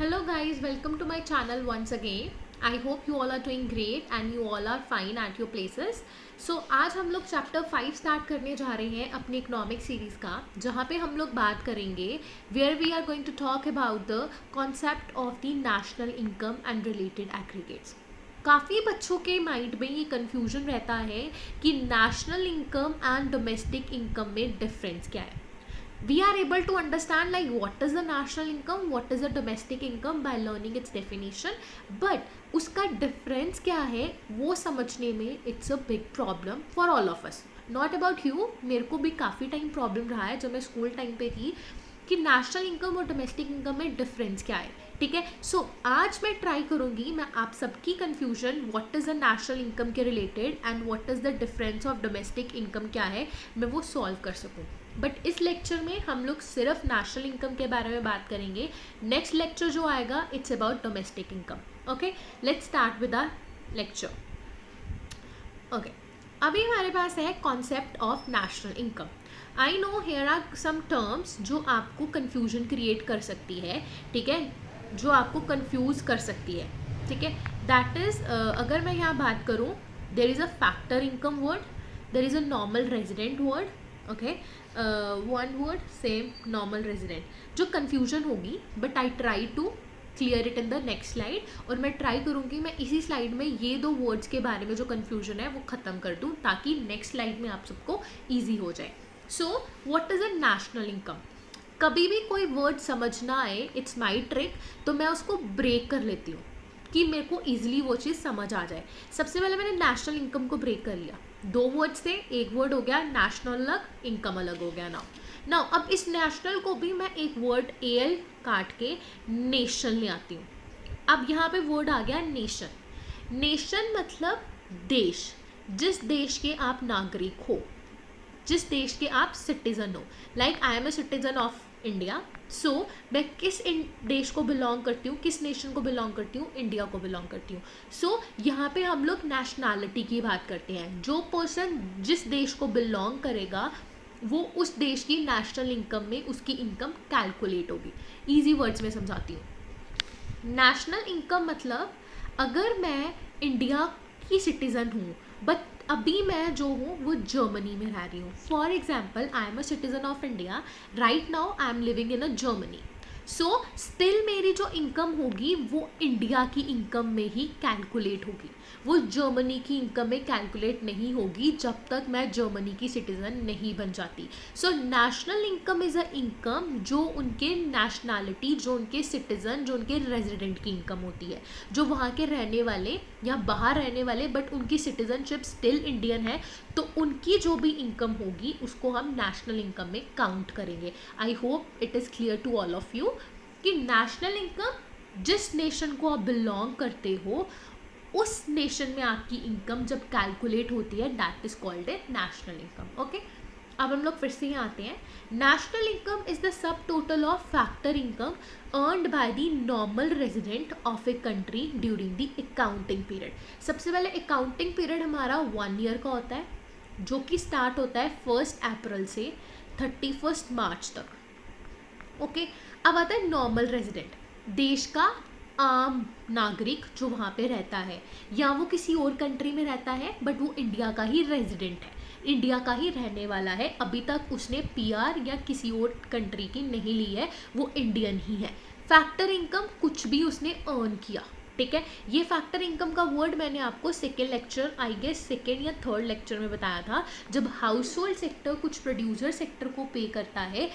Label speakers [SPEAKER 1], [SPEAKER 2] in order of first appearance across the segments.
[SPEAKER 1] Hello guys, welcome to my channel once again. I hope you all are doing great and you all are fine at your places. So आज हम लोग chapter 5 start करने जा रहे हैं अपनी economic series का, जहाँ पे हम लोग बात करेंगे where we are going to talk about the concept of the national income and related aggregates. काफ़ी बच्चों के माइंड में ये कन्फ्यूजन रहता है कि national income and domestic income में डिफरेंस क्या है. We are able to understand like what is the national income, what is the domestic income by learning its definition, but उसका difference क्या है वो समझने में it's a big problem for all of us. Not about you, मेरे को भी काफ़ी टाइम प्रॉब्लम रहा है जब मैं स्कूल टाइम पे थी कि नेशनल इनकम और डोमेस्टिक इनकम में डिफरेंस क्या है. ठीक है, सो आज मैं ट्राई करूँगी मैं आप सबकी confusion what is the national income के related and what is the difference of domestic income क्या है मैं वो सॉल्व कर सकूँ. बट इस लेक्चर में हम लोग सिर्फ नेशनल इनकम के बारे में बात करेंगे. नेक्स्ट लेक्चर जो आएगा it's about domestic income. Okay, let's start with our lecture. Okay, अभी हमारे पास है concept of national income. I know here are some terms जो आपको कन्फ्यूजन क्रिएट कर सकती है. ठीक है, जो आपको कंफ्यूज कर सकती है. ठीक है, दैट इज़ अगर मैं यहाँ बात करूँ there is a factor income word, there is a normal resident word. Okay, one word same normal resident. जो कन्फ्यूजन होगी but I try to clear it in the next slide, और मैं try करूँगी मैं इसी स्लाइड में ये दो वर्ड्स के बारे में जो कन्फ्यूजन है वो ख़त्म कर दूँ ताकि नेक्स्ट स्लाइड में आप सबको ईजी हो जाए. So what is a national income. कभी भी कोई वर्ड समझ ना आए इट्स माई ट्रिक, तो मैं उसको ब्रेक कर लेती हूँ कि मेरे को ईजिली वो चीज़ समझ आ जाए. सबसे पहले मैंने नेशनल इनकम को ब्रेक कर लिया. दो वर्ड्स थे, एक वर्ड हो गया नेशनल अलग, इनकम अलग हो गया. नाउ अब इस नेशनल को भी मैं एक वर्ड एल काट के नेशन ले आती हूँ. अब यहाँ पे वर्ड आ गया नेशन. नेशन मतलब देश, जिस देश के आप नागरिक हो, जिस देश के आप सिटीज़न हो. Like I am a citizen of India, so मैं किस देश को बिलोंग करती हूँ, किस नेशन को बिलोंग करती हूँ, इंडिया को बिलोंग करती हूँ. सो यहाँ पे हम लोग नेशनैलिटी की बात करते हैं. जो पर्सन जिस देश को बिलोंग करेगा वो उस देश की नेशनल इनकम में उसकी इनकम कैलकुलेट होगी. ईजी वर्ड्स में समझाती हूँ. नेशनल इनकम मतलब अगर मैं इंडिया की सिटीज़न हूँ बट अभी मैं जो हूँ वो जर्मनी में रह रही हूँ. For example I am a citizen of India, right now I am living in a Germany. So still मेरी जो इनकम होगी वो इंडिया की इनकम में ही कैलकुलेट होगी, वो जर्मनी की इनकम में कैलकुलेट नहीं होगी जब तक मैं जर्मनी की सिटीज़न नहीं बन जाती. So national income is a income जो उनके नेशनैलिटी, जो उनके सिटीज़न, जो उनके रेजिडेंट की इनकम होती है, जो वहाँ के रहने वाले या बाहर रहने वाले बट उनकी सिटीज़नशिप स्टिल इंडियन है, तो उनकी जो भी इनकम होगी उसको हम नेशनल इनकम में काउंट करेंगे. I hope it is clear to all of you कि नेशनल इनकम जिस नेशन को आप बिलोंग करते हो उस नेशन में आपकी इनकम जब कैलकुलेट होती है that is called a national income. Okay, अब हम लोग फिर से यहाँ आते हैं. National income is the sub total of factor income earned by the normal resident of a country during the accounting period. सबसे पहले अकाउंटिंग पीरियड हमारा 1 ईयर का होता है जो कि स्टार्ट होता है 1 अप्रैल से 31 मार्च तक. ओके, अब आता है नॉर्मल रेजिडेंट, देश का आम नागरिक जो वहाँ पे रहता है या वो किसी और कंट्री में रहता है बट वो इंडिया का ही रेजिडेंट है, इंडिया का ही रहने वाला है. अभी तक उसने पीआर या किसी और कंट्री की नहीं ली है, वो इंडियन ही है. फैक्टर इनकम कुछ भी उसने अर्न किया. ठीक है, ये फैक्टर इनकम का वर्ड मैंने आपको second lecture, I guess second या थर्ड लेक्चर में बताया था. जब हाउस होल्ड सेक्टर कुछ प्रोड्यूसर सेक्टर को पे करता है,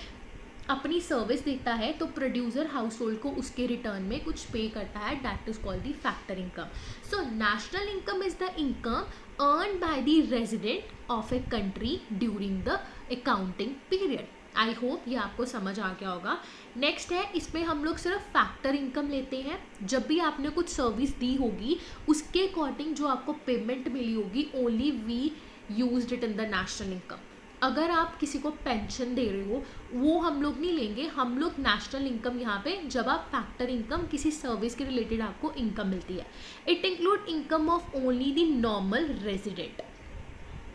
[SPEAKER 1] अपनी सर्विस देता है, तो प्रोड्यूसर हाउस होल्ड को उसके रिटर्न में कुछ पे करता है. That is called the factor income. So national income is the income earn by the resident of a country during the accounting period. I hope ये आपको समझ आ गया होगा. नेक्स्ट है, इसमें हम लोग सिर्फ फैक्टर इनकम लेते हैं. जब भी आपने कुछ सर्विस दी होगी उसके अकॉर्डिंग जो आपको पेमेंट मिली होगी only we used it in the national income. अगर आप किसी को पेंशन दे रहे हो वो हम लोग नहीं लेंगे. हम लोग नेशनल इनकम यहाँ पे जब आप फैक्टर इनकम किसी सर्विस के रिलेटेड आपको इनकम मिलती है, it include income of only the normal resident.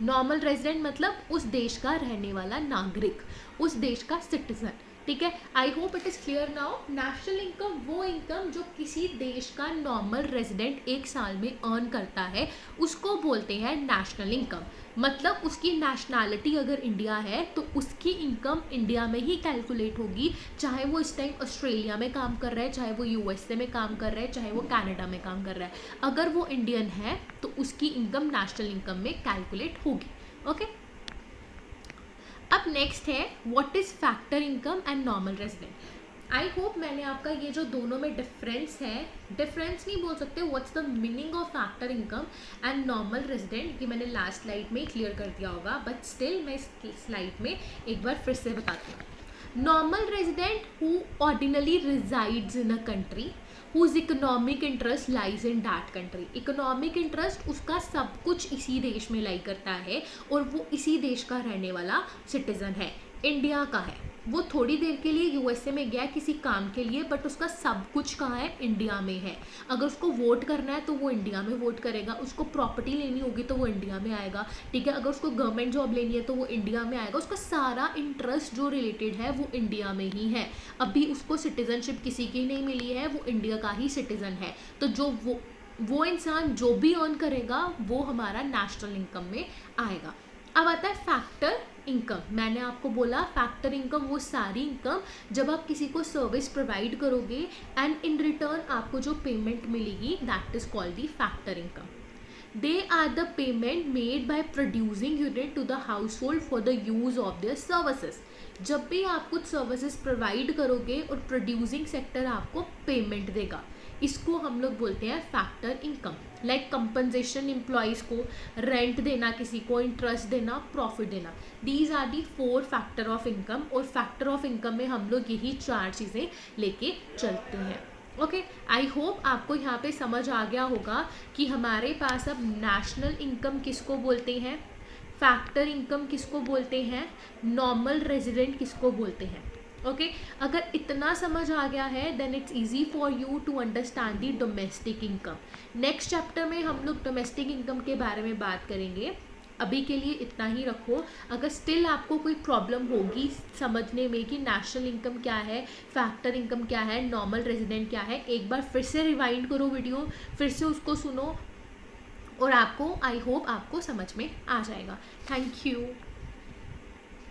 [SPEAKER 1] Normal resident मतलब उस देश का रहने वाला नागरिक, उस देश का सिटीजन. ठीक है, आई hope it is clear now. National income वो इनकम जो किसी देश का नॉर्मल रेजिडेंट एक साल में अर्न करता है उसको बोलते हैं नेशनल इनकम। मतलब उसकी नेशनैलिटी अगर इंडिया है तो उसकी इनकम इंडिया में ही कैलकुलेट होगी, चाहे वो इस टाइम ऑस्ट्रेलिया में काम कर रहा है, चाहे वो यूएसए में काम कर रहा है, चाहे वो कनाडा में काम कर रहा है। अगर वो इंडियन है तो उसकी इनकम नेशनल इनकम में कैलकुलेट होगी। ओके, अब नेक्स्ट है what is factor income and normal resident. I hope मैंने आपका ये जो दोनों में डिफरेंस है, डिफरेंस नहीं बोल सकते, what's the meaning of factor income and normal resident, ये मैंने लास्ट स्लाइड में क्लियर कर दिया होगा, बट स्टिल मैं इस स्लाइड में एक बार फिर से बताती हूँ। Normal resident who ordinarily resides in a country whose economic interest lies in that country। Economic interest उसका सब कुछ इसी देश में लाई करता है और वो इसी देश का रहने वाला सिटीजन है, इंडिया का है। वो थोड़ी देर के लिए यूएसए में गया किसी काम के लिए, बट उसका सब कुछ कहाँ है, इंडिया में है। अगर उसको वोट करना है तो वो इंडिया में वोट करेगा, उसको प्रॉपर्टी लेनी होगी तो वो इंडिया में आएगा, ठीक है। अगर उसको गवर्नमेंट जॉब लेनी है तो वो इंडिया में आएगा, उसका सारा इंटरेस्ट जो रिलेटेड है वो इंडिया में ही है। अभी उसको सिटीजनशिप किसी की नहीं मिली है, वो इंडिया का ही सिटीजन है। तो जो वो इंसान जो भी अर्न करेगा वो हमारा नेशनल इनकम में आएगा। अब आता है फैक्टर इनकम। मैंने आपको बोला फैक्टर इनकम वो सारी इनकम जब आप किसी को सर्विस प्रोवाइड करोगे एंड इन रिटर्न आपको जो पेमेंट मिलेगी, that is called the factor income. They are the payment made by producing unit to the household for the use of their services. जब भी आप कुछ सर्विसेज प्रोवाइड करोगे और प्रोड्यूसिंग सेक्टर आपको पेमेंट देगा, इसको हम लोग बोलते हैं factor income. Like compensation employees को, रेंट देना किसी को, इंटरेस्ट देना, प्रॉफिट देना, these are the 4 factor of income. और फैक्टर ऑफ इनकम में हम लोग यही 4 चीज़ें लेके चलते हैं। ओके, आई होप आपको यहाँ पे समझ आ गया होगा कि हमारे पास अब नेशनल इनकम किसको बोलते हैं, फैक्टर इनकम किसको बोलते हैं, नॉर्मल रेजिडेंट किसको बोलते हैं। ओके, अगर इतना समझ आ गया है then it's easy for you to understand the domestic income. Next chapter में हम लोग डोमेस्टिक इनकम के बारे में बात करेंगे। अभी के लिए इतना ही रखो। अगर स्टिल आपको कोई प्रॉब्लम होगी समझने में कि नेशनल इनकम क्या है, फैक्टर इनकम क्या है, नॉर्मल रेजिडेंट क्या है, एक बार फिर से रिवाइंड करो वीडियो, फिर से उसको सुनो और आपको आई होप आपको समझ में आ जाएगा। Thank you.